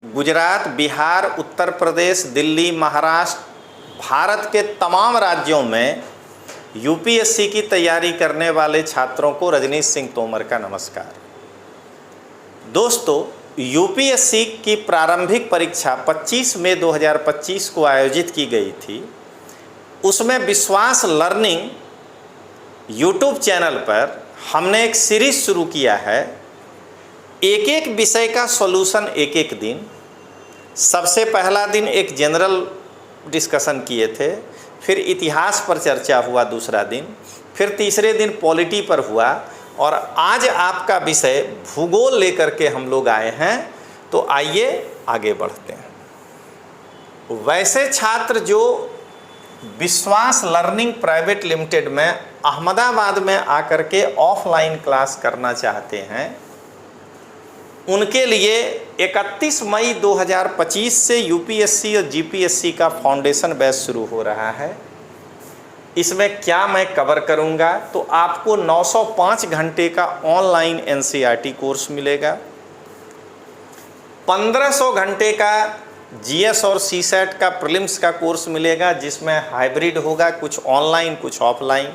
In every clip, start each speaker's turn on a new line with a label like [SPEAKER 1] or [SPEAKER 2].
[SPEAKER 1] गुजरात, बिहार, उत्तर प्रदेश, दिल्ली, महाराष्ट्र, भारत के तमाम राज्यों में यूपीएससी की तैयारी करने वाले छात्रों को रजनीश सिंह तोमर का नमस्कार। दोस्तों, यूपीएससी की प्रारंभिक परीक्षा 25 मई 2025 को आयोजित की गई थी। उसमें विश्वास लर्निंग यूट्यूब चैनल पर हमने एक सीरीज शुरू किया है। एक एक विषय का सॉल्यूशन एक एक दिन। सबसे पहला दिन एक जनरल डिस्कशन किए थे, फिर इतिहास पर चर्चा हुआ दूसरा दिन, फिर तीसरे दिन पॉलिटी पर हुआ और आज आपका विषय भूगोल लेकर के हम लोग आए हैं। तो आइए आगे बढ़ते हैं। वैसे छात्र जो विश्वास लर्निंग प्राइवेट लिमिटेड में अहमदाबाद में आकर के ऑफलाइन क्लास करना चाहते हैं, उनके लिए 31 मई 2025 से यूपीएससी और जीपीएससी का फाउंडेशन बैच शुरू हो रहा है। इसमें क्या मैं कवर करूंगा, तो आपको 905 घंटे का ऑनलाइन एनसीईआरटी कोर्स मिलेगा, 1500 घंटे का जीएस और सीसेट का प्रीलिम्स का कोर्स मिलेगा, जिसमें हाइब्रिड होगा, कुछ ऑनलाइन कुछ ऑफलाइन।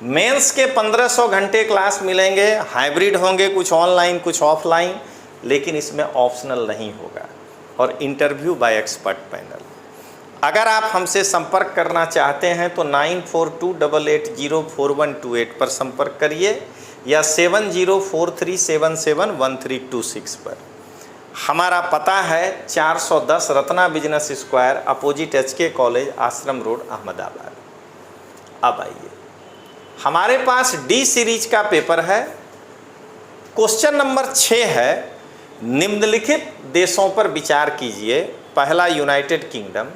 [SPEAKER 1] मेंस के 1500 घंटे क्लास मिलेंगे, हाइब्रिड होंगे, कुछ ऑनलाइन कुछ ऑफलाइन, लेकिन इसमें ऑप्शनल नहीं होगा, और इंटरव्यू बाय एक्सपर्ट पैनल। अगर आप हमसे संपर्क करना चाहते हैं तो 9428804128 पर संपर्क करिए या 7043771326 पर। हमारा पता है 410 Ratna business square, opposite HK college, Ashram road, Ahmedabad. अब आइए, हमारे पास डी सीरीज का पेपर है। क्वेश्चन नंबर 6 है, निम्नलिखित देशों पर विचार कीजिए। पहला यूनाइटेड किंगडम,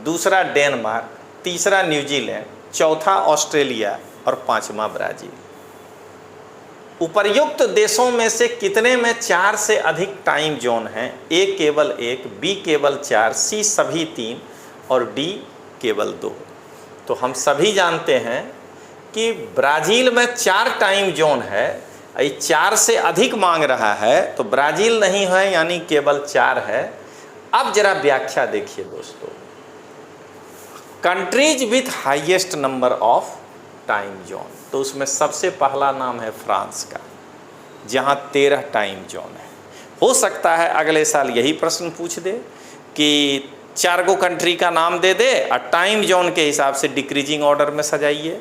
[SPEAKER 1] दूसरा डेनमार्क, तीसरा न्यूजीलैंड, चौथा ऑस्ट्रेलिया और पांचवा ब्राज़ील। उपर्युक्त देशों में से कितने में 4 से अधिक टाइम जोन हैं? ए केवल 1, बी केवल 4, सी सभी 3 और डी केवल 2। तो हम सभी जानते हैं कि ब्राज़ील में 4 टाइम जोन है, 4 से अधिक मांग रहा है, तो ब्राज़ील नहीं है, यानी केवल 4 है। अब जरा व्याख्या देखिए दोस्तों। Countries with highest number of time zone, तो उसमें सबसे पहला नाम है फ्रांस का, जहां 13 टाइम जोन है। हो सकता है अगले साल यही प्रश्न पूछ दे कि 4 गो कंट्री का नाम दे दे और टाइम जोन के हिसाब से डिक्रीजिंग ऑर्डर में सजाइए।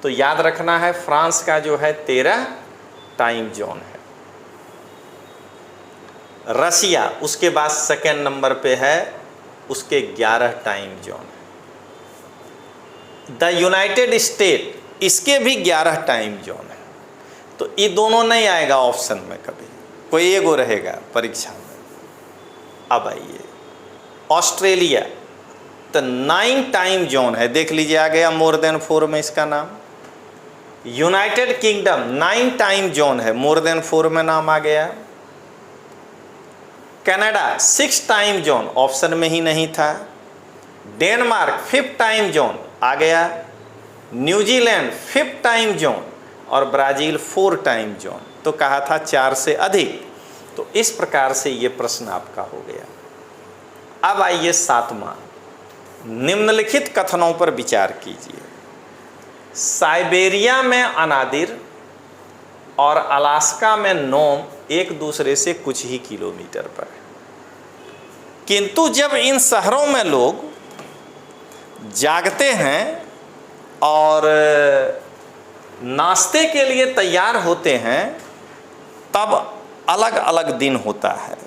[SPEAKER 1] तो याद रखना है, फ्रांस का जो है 13 टाइम जोन है। रसिया उसके बाद सेकेंड नंबर पे है, उसके 11 टाइम जोन है। द यूनाइटेड स्टेट, इसके भी 11 टाइम जोन है। तो ये दोनों नहीं आएगा ऑप्शन में, कभी कोई एगो रहेगा परीक्षा में। अब आइए ऑस्ट्रेलिया, तो 9 टाइम जोन है, देख लीजिए आ गया मोर देन 4 में इसका नाम। यूनाइटेड किंगडम 9 टाइम जोन है, मोर देन 4 में नाम आ गया। कनाडा 6 टाइम जोन, ऑप्शन में ही नहीं था। डेनमार्क 5 टाइम जोन आ गया। न्यूजीलैंड 5 टाइम जोन और ब्राज़ील 4 टाइम जोन। तो कहा था 4 से अधिक। तो इस प्रकार से ये प्रश्न आपका हो गया। अब आइए 7वां, निम्नलिखित कथनों पर विचार कीजिए। साइबेरिया में अनादिर और अलास्का में नोम एक दूसरे से कुछ ही किलोमीटर पर है, किंतु जब इन शहरों में लोग जागते हैं और नाश्ते के लिए तैयार होते हैं, तब अलग अलग दिन होता है।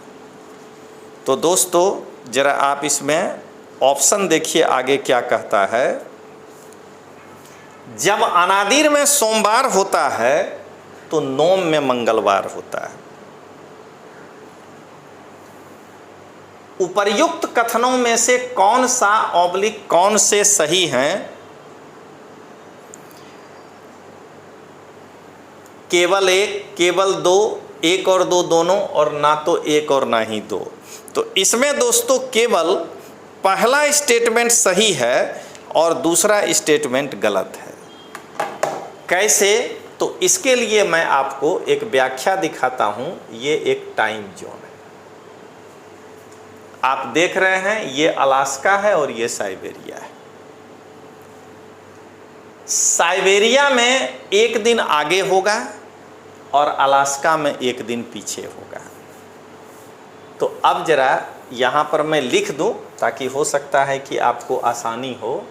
[SPEAKER 1] तो दोस्तों जरा आप इसमें ऑप्शन देखिए आगे क्या कहता है। जब अनादिर में सोमवार होता है तो नोम में मंगलवार होता है। उपर्युक्त कथनों में से कौन सा ऑब्लिक कौन से सही हैं? केवल 1, केवल 2, 1 और 2 दोनों, और ना तो 1 और ना ही 2। तो इसमें दोस्तों केवल पहला स्टेटमेंट सही है और दूसरा स्टेटमेंट गलत है। कैसे? तो इसके लिए मैं आपको एक व्याख्या दिखाता हूं। ये एक टाइम जोन है। आप देख रहे हैं ये अलास्का है और ये साइबेरिया है। साइबेरिया में एक दिन आगे होगा और अलास्का में एक दिन पीछे होगा। तो अब जरा यहाँ पर मैं लिख दूं ताकि हो सकता है कि आपको आसानी हो।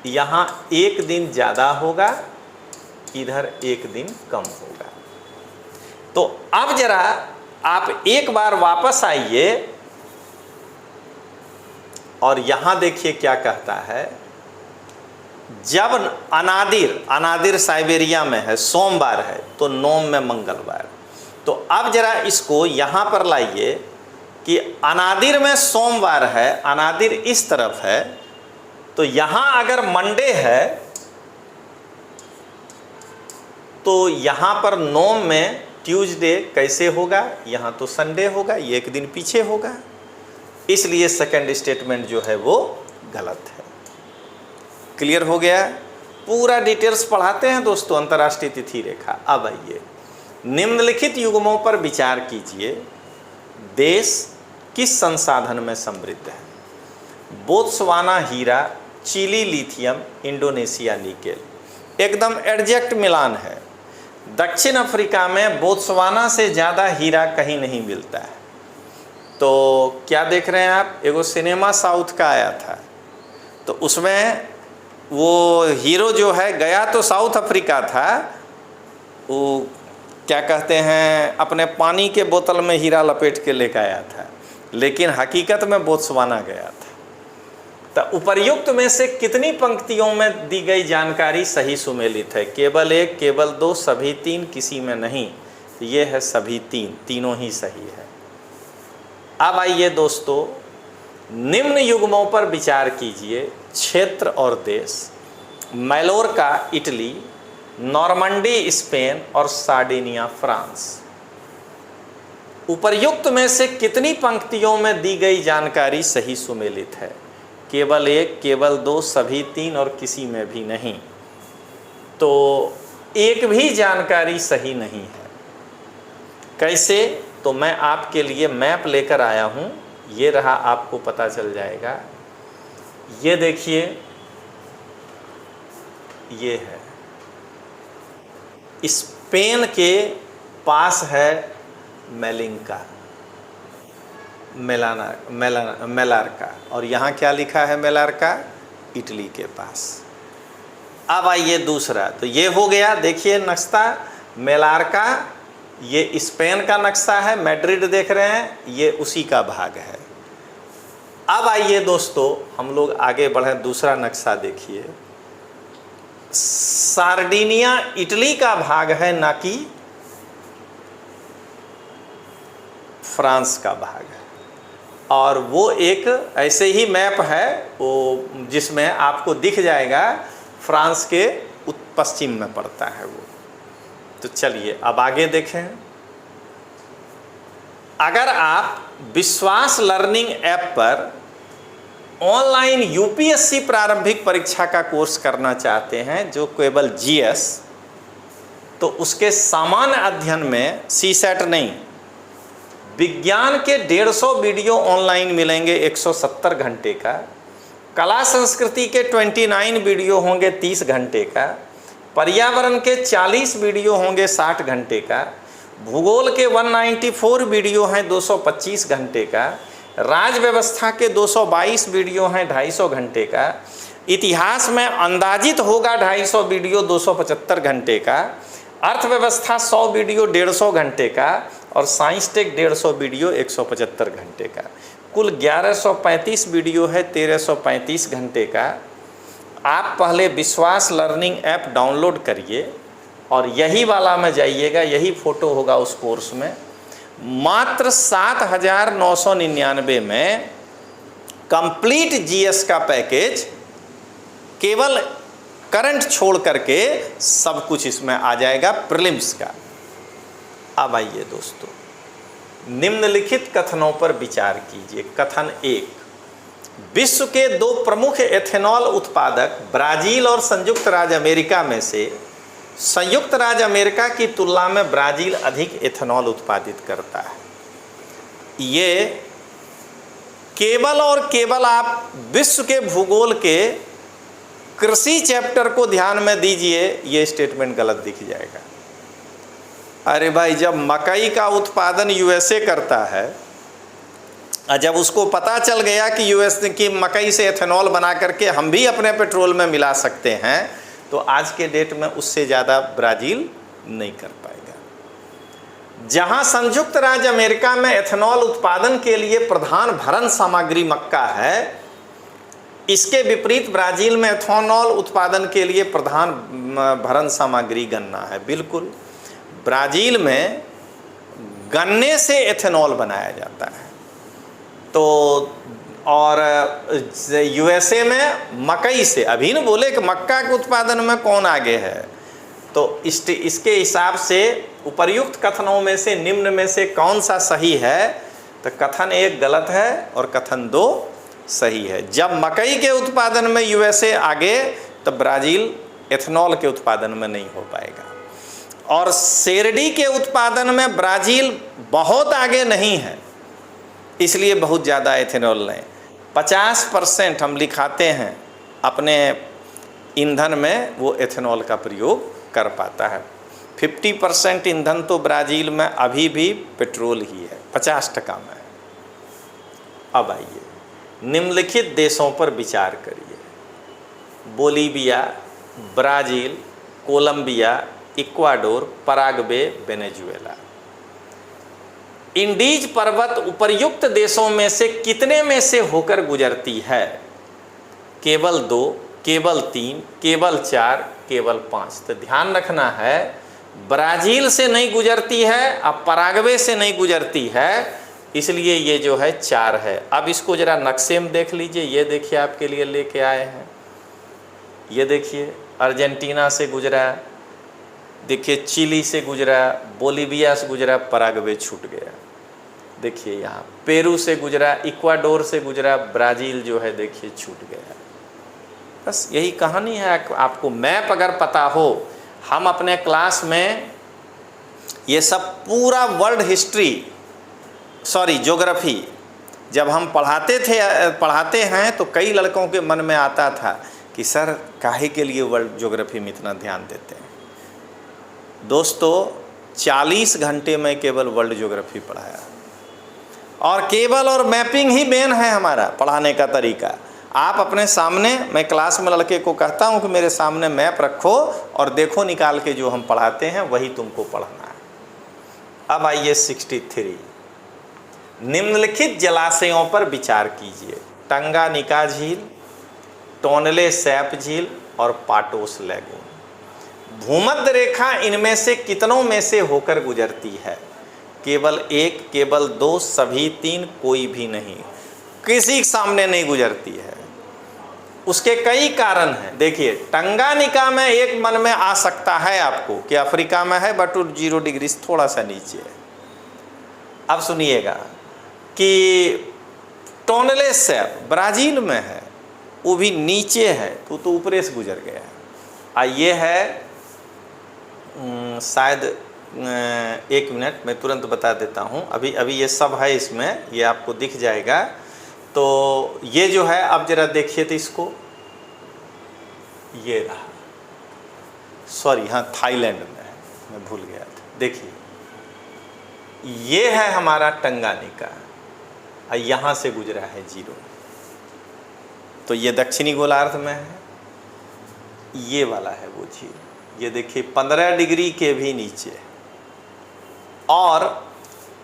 [SPEAKER 1] यहाँ एक दिन ज़्यादा होगा, इधर एक दिन कम होगा। तो अब जरा आप एक बार वापस आइए और यहाँ देखिए क्या कहता है। जब अनादिर साइबेरिया में है, सोमवार है, तो नोम में मंगलवार। तो अब जरा इसको यहाँ पर लाइए कि अनादिर में सोमवार है, अनादिर इस तरफ है, तो यहाँ अगर मंडे है तो यहाँ पर नोम में ट्यूसडे कैसे होगा, यहाँ तो संडे होगा, ये एक दिन पीछे होगा। इसलिए सेकंड स्टेटमेंट जो है वो गलत है। क्लियर हो गया? पूरा डिटेल्स पढ़ाते हैं दोस्तों अंतर्राष्ट्रीय तिथि रेखा। अब आइए, निम्नलिखित युग्मों पर विचार कीजिए। देश किस संसाधन में समृद्ध है? बोत्सवाना हीरा, चिली लिथियम, इंडोनेशिया निकेल। एकदम एग्जैक्ट मिलान है। दक्षिण अफ्रीका में बोत्सवाना से ज़्यादा हीरा कहीं नहीं मिलता है। तो क्या देख रहे हैं आप? एगो सिनेमा साउथ का आया था, तो उसमें वो हीरो जो है गया तो साउथ अफ्रीका था, वो क्या कहते हैं अपने पानी के बोतल में हीरा लपेट के लेकर आया था, लेकिन हकीकत में बोत्सवाना गया था। तो उपर्युक्त में से कितनी पंक्तियों में दी गई जानकारी सही सुमेलित है? केवल एक, केवल दो, सभी तीन, किसी में नहीं। तो ये है सभी तीन, तीनों ही सही है। अब आइए दोस्तों, निम्न युग्मों पर विचार कीजिए। क्षेत्र और देश: मैलोर्का इटली, नॉर्मंडी स्पेन और सार्डिनिया फ्रांस। उपर्युक्त में से कितनी पंक्तियों में दी गई जानकारी सही सुमेलित है? केवल एक, केवल दो, सभी तीन और किसी में भी नहीं। तो एक भी जानकारी सही नहीं है। कैसे? तो मैं आपके लिए मैप लेकर आया हूँ, ये रहा, आपको पता चल जाएगा। ये देखिए, ये है स्पेन के पास है मेलिंका, मेलार्का, और यहाँ क्या लिखा है? मेलार्का, इटली के पास। अब आइए दूसरा, तो ये हो गया, देखिए नक्शा, मेलार्का ये स्पेन का नक्शा है, मैड्रिड देख रहे हैं, ये उसी का भाग है। अब आइए दोस्तों हम लोग आगे बढ़ें, दूसरा नक्शा देखिए। सार्डिनिया इटली का भाग है, ना कि फ्रांस का भाग है। और वो एक ऐसे ही मैप है वो, जिसमें आपको दिख जाएगा फ्रांस के पश्चिम में पड़ता है वो। तो चलिए अब आगे देखें। अगर आप विश्वास लर्निंग ऐप पर ऑनलाइन यूपीएससी प्रारंभिक परीक्षा का कोर्स करना चाहते हैं, जो केवल जीएस, तो उसके सामान्य अध्ययन में सीसेट नहीं, विज्ञान के 150 वीडियो ऑनलाइन मिलेंगे 170 घंटे का, कला संस्कृति के 29 वीडियो होंगे 30 घंटे का, पर्यावरण के 40 वीडियो होंगे 60 घंटे का, भूगोल के 194 वीडियो हैं 225 घंटे का, राज व्यवस्था के 222 वीडियो हैं 250 घंटे का, इतिहास में अंदाजित होगा 250 वीडियो 275 घंटे का, अर्थव्यवस्था 100 वीडियो 150 घंटे का, और साइंस टेक 150 वीडियो 175 घंटे का। कुल 1135 वीडियो है 1335 घंटे का। आप पहले विश्वास लर्निंग ऐप डाउनलोड करिए और यही वाला में जाइएगा, यही फ़ोटो होगा उस कोर्स में। मात्र 7,999 में कंप्लीट जीएस का पैकेज, केवल करंट छोड़ करके सब कुछ इसमें आ जाएगा, प्रीलिम्स का। अब आइए दोस्तों, निम्नलिखित कथनों पर विचार कीजिए। कथन 1, विश्व के 2 प्रमुख एथेनॉल उत्पादक ब्राज़ील और संयुक्त राज्य अमेरिका में से संयुक्त राज्य अमेरिका की तुलना में ब्राज़ील अधिक एथेनॉल उत्पादित करता है। ये केवल और केवल आप विश्व के भूगोल के कृषि चैप्टर को ध्यान में दीजिए, ये स्टेटमेंट गलत दिख जाएगा। अरे भाई, जब मकई का उत्पादन यूएसए करता है और जब उसको पता चल गया कि यूएसए की मकई से एथेनॉल बना करके हम भी अपने पेट्रोल में मिला सकते हैं, तो आज के डेट में उससे ज़्यादा ब्राज़ील नहीं कर पाएगा। जहां संयुक्त राज्य अमेरिका में एथेनॉल उत्पादन के लिए प्रधान भरण सामग्री मक्का है, इसके विपरीत ब्राज़ील में एथेनॉल उत्पादन के लिए प्रधान भरण सामग्री गन्ना है। बिल्कुल, ब्राज़ील में गन्ने से एथेनॉल बनाया जाता है, तो और यूएसए में मकई से। अभी न बोले कि मक्का के उत्पादन में कौन आगे है, तो इसके हिसाब से उपर्युक्त कथनों में से निम्न में से कौन सा सही है, तो कथन 1 गलत है और कथन 2 सही है। जब मकई के उत्पादन में यूएसए आगे, तो ब्राज़ील एथेनॉल के उत्पादन में नहीं हो पाएगा। और शेरडी के उत्पादन में ब्राज़ील बहुत आगे नहीं है, इसलिए बहुत ज़्यादा एथेनॉल लें। 50% हम लिखाते हैं अपने ईंधन में, वो एथेनॉल का प्रयोग कर पाता है। 50% ईंधन तो ब्राज़ील में अभी भी पेट्रोल ही है, 50% में। अब आइए निम्नलिखित देशों पर विचार करिए: Bolivia, Brazil, Colombia, Ecuador, Paraguay, Venezuela. Andes पर्वत उपर्युक्त देशों में से कितने में से होकर गुजरती है? केवल 2, केवल 3, केवल 4, केवल 5। तो ध्यान रखना है, ब्राज़ील से नहीं गुजरती है, अब पराग्वे से नहीं गुजरती है, इसलिए ये जो है 4 है। अब इसको जरा नक्शे में देख लीजिए। ये देखिए, आपके लिए लेके आए हैं, ये देखिए अर्जेंटीना से गुजरा, देखिए चिली से गुजरा, बोलीविया से गुजरा, पराग्वे छूट गया। देखिए यहाँ पेरू से गुजरा, इक्वाडोर से गुजरा, ब्राज़ील जो है देखिए छूट गया। बस यही कहानी है। आपको मैप अगर पता हो, हम अपने क्लास में ये सब पूरा वर्ल्ड हिस्ट्री, ज्योग्राफी जब हम पढ़ाते हैं, तो कई लड़कों के मन में आता था कि सर काहे के लिए वर्ल्ड ज्योग्राफी में इतना ध्यान देते हैं। दोस्तों, 40 घंटे में केवल वर्ल्ड ज्योग्राफी पढ़ाया, और केवल और मैपिंग ही मेन है हमारा पढ़ाने का तरीका। आप अपने सामने, मैं क्लास में लड़के को कहता हूं कि मेरे सामने मैप रखो और देखो निकाल के, जो हम पढ़ाते हैं वही तुमको पढ़ना है। अब आइए 63, निम्नलिखित जलाशयों पर विचार कीजिए: टंगानिका झील, टोनले सैप झील और पाटोस लैगून। भूमध्य रेखा इनमें से कितनों में से होकर गुजरती है? केवल 1, केवल 2, सभी 3, कोई भी नहीं, किसी के सामने नहीं गुजरती है। उसके कई कारण हैं। देखिए, टंगानिका में एक मन में आ सकता है आपको कि अफ्रीका में है, बट 0 डिग्री से थोड़ा सा नीचे है। अब सुनिएगा कि टोनले सैप ब्राज़ील में है, वो भी नीचे है, तो ऊपरे से गुजर गया। ये है शायद 1 मिनट, मैं तुरंत बता देता हूँ। अभी ये सब है इसमें, ये आपको दिख जाएगा। तो ये जो है, अब जरा देखिए तो इसको, ये रहा, सॉरी हाँ थाईलैंड में है, मैं भूल गया था। देखिए ये है हमारा टंगानिका, यहाँ से गुजरा है 0, तो ये दक्षिणी गोलार्ध में है। ये वाला है वो झील, ये देखिए 15 डिग्री के भी नीचे। और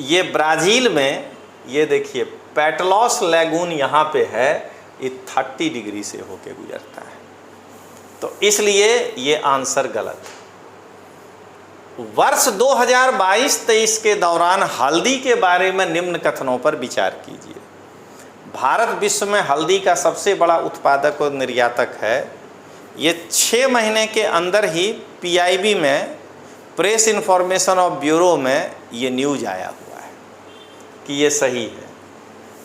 [SPEAKER 1] ये ब्राज़ील में, ये देखिए पैटलॉस लैगून यहाँ पे है, ये 30 डिग्री से होके गुजरता है। तो इसलिए ये आंसर गलत है। वर्ष 2022-23 के दौरान हल्दी के बारे में निम्न कथनों पर विचार कीजिए: भारत विश्व में हल्दी का सबसे बड़ा उत्पादक और निर्यातक है। ये 6 महीने के अंदर ही PIB में, प्रेस इन्फॉर्मेशन ऑफ ब्यूरो में, ये न्यूज़ आया हुआ है कि ये सही है।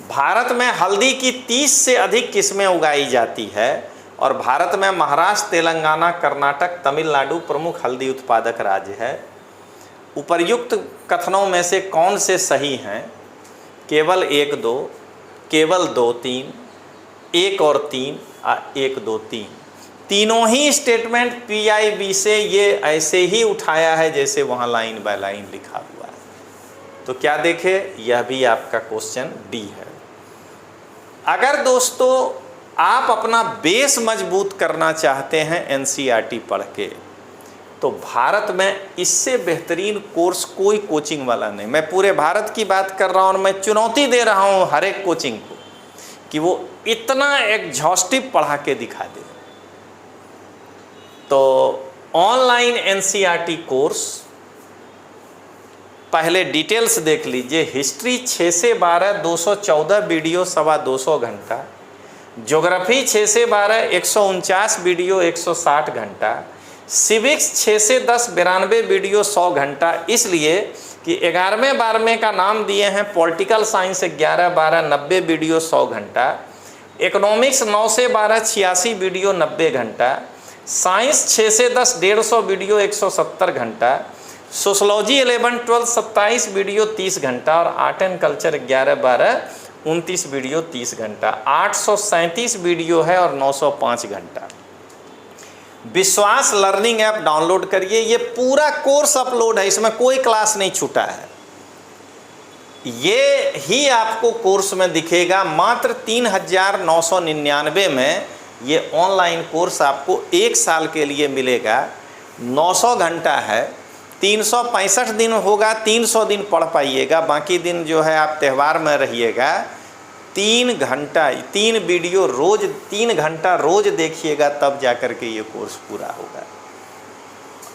[SPEAKER 1] भारत में हल्दी की 30 से अधिक किस्में उगाई जाती है, और भारत में महाराष्ट्र, तेलंगाना, कर्नाटक, तमिलनाडु प्रमुख हल्दी उत्पादक राज्य है। उपर्युक्त कथनों में से कौन से सही हैं? केवल 1, 2, केवल 2 3, 1 और 3, 1 2 3, तीनों ही स्टेटमेंट PIB से ये ऐसे ही उठाया है जैसे वहाँ लाइन बाय लाइन लिखा हुआ है। तो क्या देखे, यह भी आपका क्वेश्चन डी है। अगर दोस्तों आप अपना बेस मजबूत करना चाहते हैं NCERT पढ़ के, तो भारत में इससे बेहतरीन कोर्स कोई कोचिंग वाला नहीं। मैं पूरे भारत की बात कर रहा हूँ और मैं चुनौती दे रहा हूँ हर एक कोचिंग को कि वो इतना एग्जॉस्टिव पढ़ा के दिखा दे। तो ऑनलाइन NCERT कोर्स पहले डिटेल्स देख लीजिए। हिस्ट्री 6 से 12 214 वीडियो 225 घंटा, ज्योग्राफी 6 से 12 149 वीडियो 160 घंटा, सिविक्स 6 से 10 92 वीडियो 100 घंटा, इसलिए कि 11वें 12वें का नाम दिए हैं। पॉलिटिकल साइंस 11 12 90 वीडियो 100 घंटा, इकोनॉमिक्स 9 से 12 86 वीडियो 90 घंटा, साइंस 6 से 10 150 वीडियो 170 घंटा, सोशलॉजी 11 12 27 वीडियो 30 घंटा, और आर्ट एंड कल्चर 11 12 29 वीडियो 30 घंटा। 837 वीडियो है और 905 घंटा। विश्वास लर्निंग ऐप डाउनलोड करिए, ये पूरा कोर्स अपलोड है, इसमें कोई क्लास नहीं छूटा है। ये ही आपको कोर्स में दिखेगा। मात्र 3,999 में ये ऑनलाइन कोर्स आपको 1 साल के लिए मिलेगा। 900 घंटा है, 365 दिन होगा, 300 दिन पढ़ पाइएगा, बाकी दिन जो है आप त्यौहार में रहिएगा। 3 घंटा 3 वीडियो रोज 3 घंटा रोज देखिएगा, तब जाकर के ये कोर्स पूरा होगा।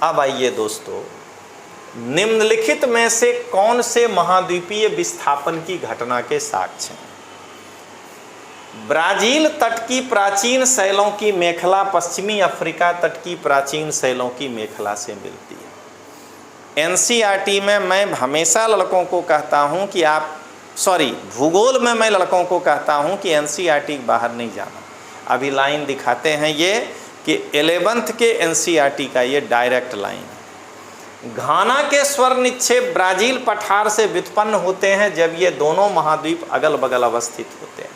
[SPEAKER 1] अब आइए दोस्तों, निम्नलिखित में से कौन से महाद्वीपीय विस्थापन की घटना के साक्ष्य हैं? ब्राजील तट की प्राचीन शैलों की मेखला पश्चिमी अफ्रीका तट की प्राचीन शैलों की मेखला से मिलती है। NCERT में मैं हमेशा लड़कों को कहता हूं कि भूगोल में मैं लड़कों को कहता हूं कि NCERT बाहर नहीं जाना। अभी लाइन दिखाते हैं ये कि 11th के NCERT का ये डायरेक्ट लाइन है। घाना के स्वर निक्षेप ब्राजील पठार से व्युत्पन्न होते हैं जब ये दोनों महाद्वीप अगल बगल अवस्थित होते हैं।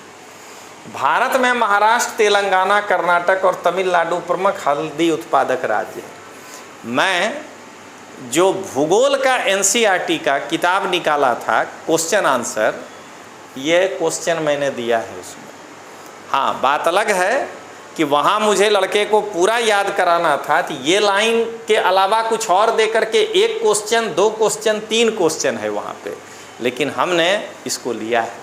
[SPEAKER 1] भारत में महाराष्ट्र, तेलंगाना, कर्नाटक और तमिलनाडु प्रमुख हल्दी उत्पादक राज्य हैं। मैं जो भूगोल का NCERT का किताब निकाला था, क्वेश्चन आंसर, ये क्वेश्चन मैंने दिया है उसमें। हाँ, बात अलग है कि वहाँ मुझे लड़के को पूरा याद कराना था, तो ये लाइन के अलावा कुछ और दे करके 1 क्वेश्चन 2 क्वेश्चन 3 क्वेश्चन है वहाँ पे, लेकिन हमने इसको लिया है।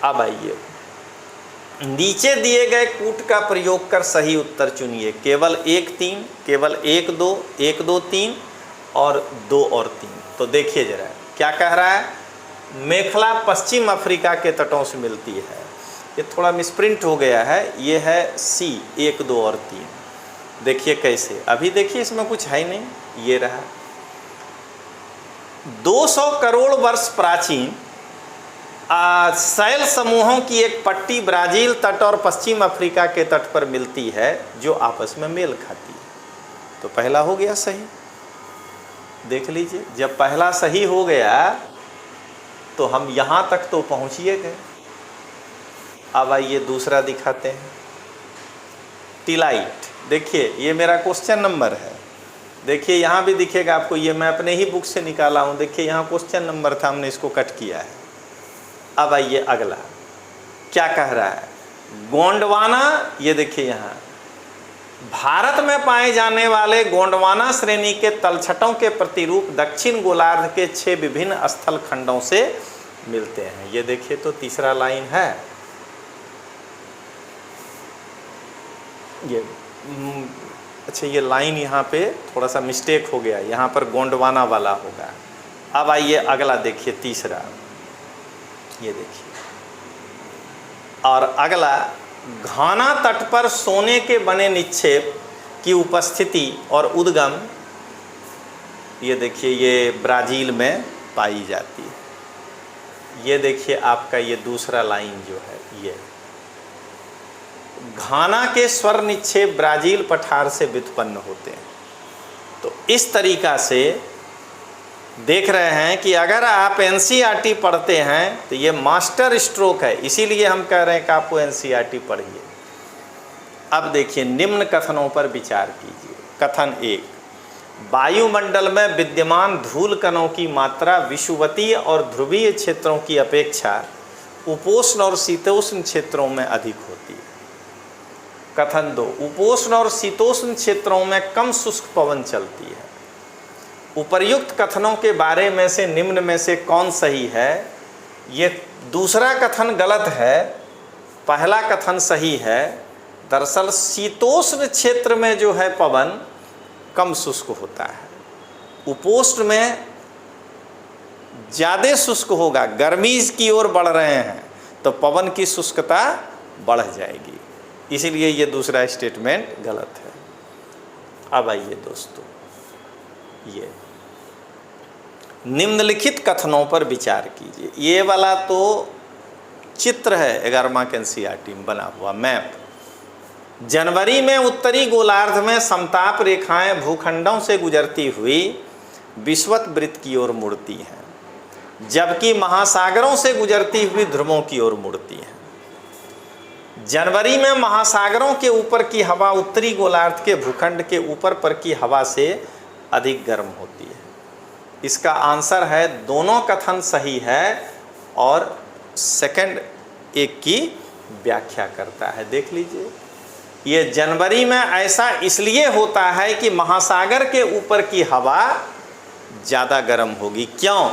[SPEAKER 1] अब आइए, नीचे दिए गए कूट का प्रयोग कर सही उत्तर चुनिए। केवल 1 3, केवल 1 2, 1 2 3 और 2 और 3। तो देखिए जरा क्या कह रहा है। मेखला पश्चिम अफ्रीका के तटों से मिलती है। ये थोड़ा मिसप्रिंट हो गया है, ये है C 1 2 और 3। देखिए कैसे, अभी देखिए इसमें कुछ है नहीं, ये रहा। 200 करोड़ वर्ष प्राचीन शैल समूहों की एक पट्टी ब्राजील तट और पश्चिम अफ्रीका के तट पर मिलती है जो आपस में मेल खाती है। तो पहला हो गया सही। देख लीजिए, जब पहला सही हो गया तो हम यहाँ तक तो पहुँचिए गए। अब आइए दूसरा दिखाते हैं। टिलाइट, देखिए ये मेरा क्वेश्चन नंबर है। देखिए यहाँ भी दिखेगा आपको, ये मैं अपने ही बुक से निकाला हूँ। देखिए यहाँ क्वेश्चन नंबर था, हमने इसको कट किया है। अब आइए अगला क्या कह रहा है। गोंडवाना, ये देखिए यहाँ भारत में पाए जाने वाले गोंडवाना श्रेणी के तलछटों के प्रतिरूप दक्षिण गोलार्ध के 6 विभिन्न स्थल खंडों से मिलते हैं। ये देखिए तो तीसरा लाइन है। ये अच्छा, ये लाइन यहाँ पे थोड़ा सा मिस्टेक हो गया, यहाँ पर गोंडवाना वाला होगा। अब आइए अगला देखिए, तीसरा, ये देखिए। और अगला, घाना तट पर सोने के बने निक्षेप की उपस्थिति और उद्गम, ये देखिए ये ब्राज़ील में पाई जाती है। ये देखिए आपका ये दूसरा लाइन जो है, ये घाना के स्वर निक्षेप ब्राज़ील पठार से व्युत्पन्न होते हैं। तो इस तरीका से देख रहे हैं कि अगर आप एनसीईआरटी पढ़ते हैं तो ये मास्टर स्ट्रोक है, इसीलिए हम कह रहे हैं कि आपको एनसीईआरटी पढ़िए। अब देखिए निम्न कथनों पर विचार कीजिए। कथन 1, वायुमंडल में विद्यमान धूल कणों की मात्रा विषुवतीय और ध्रुवीय क्षेत्रों की अपेक्षा उपोष्ण और शीतोष्ण क्षेत्रों में अधिक होती है। कथन 2, उपोष्ण और शीतोष्ण क्षेत्रों में कम शुष्क पवन चलती है। उपर्युक्त कथनों के बारे में से निम्न में से कौन सही है? ये दूसरा कथन गलत है, पहला कथन सही है। दरअसल शीतोष्ण क्षेत्र में जो है पवन कम शुष्क होता है, उपोष्ण में ज़्यादा शुष्क होगा। गर्मी की ओर बढ़ रहे हैं तो पवन की शुष्कता बढ़ जाएगी, इसीलिए ये दूसरा स्टेटमेंट गलत है। अब आइए दोस्तों, ये निम्नलिखित कथनों पर विचार कीजिए। ये वाला तो चित्र है 11वां के एनसीईआरटी में बना हुआ मैप। जनवरी में उत्तरी गोलार्ध में समताप रेखाएं भूखंडों से गुजरती हुई विषुवत वृत्त की ओर मुड़ती हैं, जबकि महासागरों से गुजरती हुई ध्रुवों की ओर मुड़ती हैं। जनवरी में महासागरों के ऊपर की हवा उत्तरी गोलार्ध के भूखंड के ऊपर पर की हवा से अधिक गर्म होती है। इसका आंसर है दोनों कथन सही है और सेकंड एक की व्याख्या करता है। देख लीजिए, ये जनवरी में ऐसा इसलिए होता है कि महासागर के ऊपर की हवा ज़्यादा गर्म होगी। क्यों?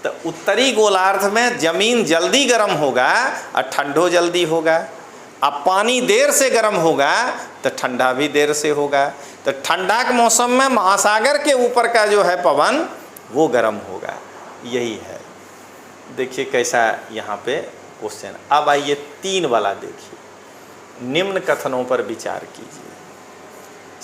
[SPEAKER 1] तो उत्तरी गोलार्ध में ज़मीन जल्दी गर्म होगा और ठंडो जल्दी होगा। अब पानी देर से गर्म होगा तो ठंडा भी देर से होगा। तो ठंडा के मौसम में महासागर के ऊपर का जो है पवन वो गर्म होगा। यही है। देखिए कैसा यहाँ पे क्वेश्चन। अब आइए 3 वाला देखिए। निम्न कथनों पर विचार कीजिए।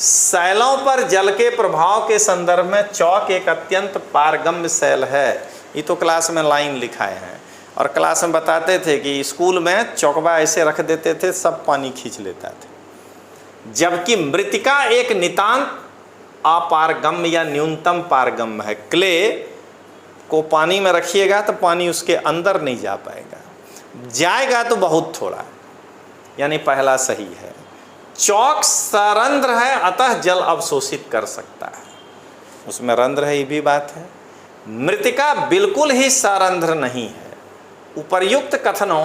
[SPEAKER 1] शैलों पर जल के प्रभाव के संदर्भ में चौक एक अत्यंत पारगम्य शैल है। ये तो क्लास में लाइन लिखाए हैं और क्लास में बताते थे कि स्कूल में चौकबा ऐसे रख देते थे, सब पानी खींच लेता था। जबकि मृतिका एक नितांत अपारगम्य या न्यूनतम पारगम्य है। क्ले को पानी में रखिएगा तो पानी उसके अंदर नहीं जा पाएगा, जाएगा तो बहुत थोड़ा, यानी पहला सही है। चौक सरंध्र है, अतः जल अवशोषित कर सकता है, उसमें रंध्र है, ये भी बात है। मृतिका बिल्कुल ही सरंध्र नहीं है। उपर्युक्त कथनों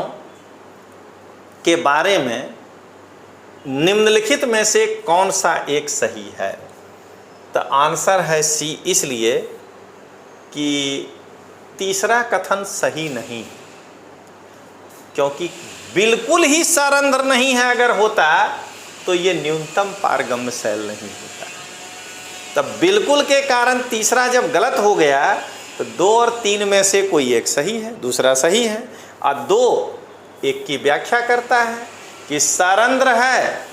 [SPEAKER 1] के बारे में निम्नलिखित में से कौन सा एक सही है? तो आंसर है सी, इसलिए कि तीसरा कथन सही नहीं, क्योंकि बिल्कुल ही सरंध्र नहीं है। अगर होता तो ये न्यूनतम पारगम्य शैल नहीं होता। तब बिल्कुल के कारण तीसरा जब गलत हो गया तो 2 और 3 में से कोई एक सही है, दूसरा सही है। और 2 एक की व्याख्या करता है कि सरंध्र है,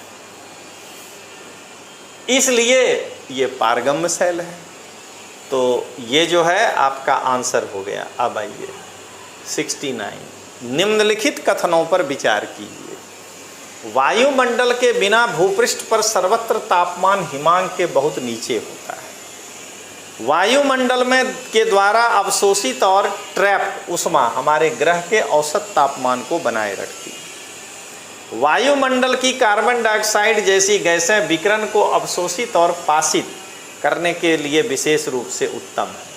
[SPEAKER 1] इसलिए ये पारगम्य शैल है। तो ये जो है आपका आंसर हो गया। अब आइए 69। निम्नलिखित कथनों पर विचार कीजिए। वायुमंडल के बिना भूपृष्ठ पर सर्वत्र तापमान हिमांक के बहुत नीचे होता है। वायुमंडल में के द्वारा अवशोषित और ट्रैप ऊष्मा हमारे ग्रह के औसत तापमान को बनाए रखती है। वायुमंडल की कार्बन डाइऑक्साइड जैसी गैसें विकिरण को अवशोषित और पाशित करने के लिए विशेष रूप से उत्तम है।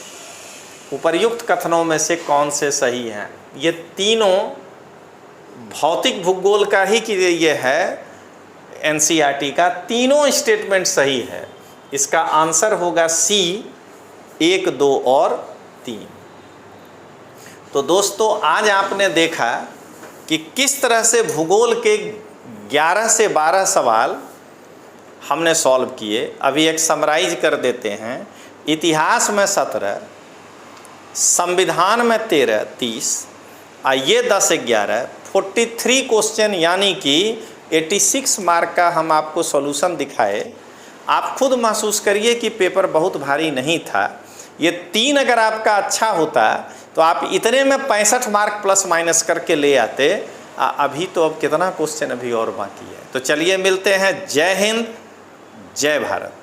[SPEAKER 1] उपर्युक्त कथनों में से कौन से सही हैं? ये तीनों भौतिक भूगोल का ही कि ये है एनसीईआरटी का, तीनों स्टेटमेंट सही है। इसका आंसर होगा सी 1, 2 और 3। तो दोस्तों आज आपने देखा कि किस तरह से भूगोल के 11 से 12 सवाल हमने सॉल्व किए। अभी एक समराइज कर देते हैं। इतिहास में 17, संविधान में 13, 30, ये 10, 11, 43 क्वेश्चन यानी कि 86 मार्क का हम आपको सॉल्यूशन दिखाए। आप खुद महसूस करिए कि पेपर बहुत भारी नहीं था। ये 3 अगर आपका अच्छा होता तो आप इतने में 65 मार्क प्लस माइनस करके ले आते। अभी तो अब कितना क्वेश्चन अभी और बाकी है। तो चलिए मिलते हैं। जय हिंद, जय भारत।